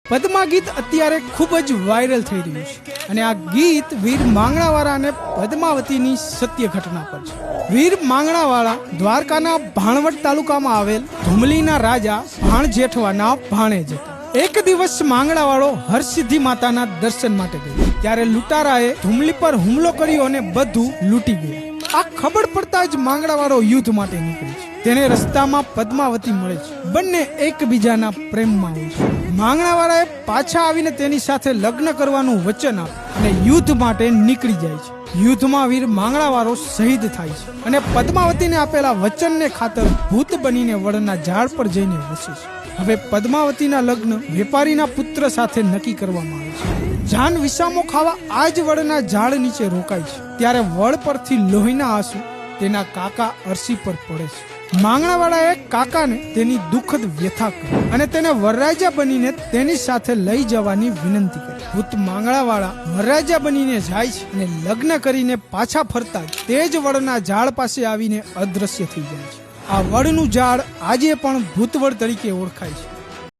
પદ્મા ગીત અત્યારે ખૂબ જ વાયરલ થઈ રહ્યું છે અને આ ગીત વીર માંગણાવાળા અને પદ્માવતીની સત્ય ઘટના પર છે. વીર માંગણાવાળા દ્વારકાના ભાણવડ તાલુકામાં આવેલ ધુમલીના રાજા ભાણ જેઠવાના ભાણેજ હતા. એક દિવસ માંગણાવાળો હરસિદ્ધિ માતાના દર્શન માટે ગયો ત્યારે લૂંટારાએ ધુમલી પર હુમલો કર્યો અને બધું લૂંટી ગયું. આ ખબર પડતા જ માંગણાવાળો યુદ્ધ માટે નીકળે છે. તેને રસ્તામાં પદ્માવતી મળે છે. બંને એકબીજાના પ્રેમમાં હોય છે. માંગણાવાળાએ પાછા આવીને તેની સાથે લગ્ન કરવાનું વચન આપે અને યુદ્ધ માટે નીકળી જાય છે. યુદ્ધમાં વીર માંગણાવાળો શહીદ થાય છે અને પદ્માવતીને આપેલા વચનને ખાતર ભૂત બનીને વડના ઝાડ પર જઈને વસે છે. હવે પદ્માવતીના લગ્ન વેપારીના પુત્ર સાથે નક્કી કરવામાં આવે છે. જાન વિસામો ખાવા આ જ વડના ઝાડ નીચે રોકાય છે ત્યારે વડ પરથી લોહીના આંસુ તેના કાકા અરસી પર પડે છે. માંગણાવાળાએ કાકાને તેની દુઃખદ વ્યથા કરી અને તેને વરરાજા બનીને તેની સાથે લઈ જવાની વિનંતી કરી. ભૂત માંગણાવાળા વરરાજા બનીને જાય છે અને લગ્ન કરીને પાછા ફરતા તે જ વડના ઝાડ પાસે આવીને અદ્રશ્ય થઈ જાય છે. આ વડનું ઝાડ આજે પણ ભૂતવડ તરીકે ઓળખાય છે.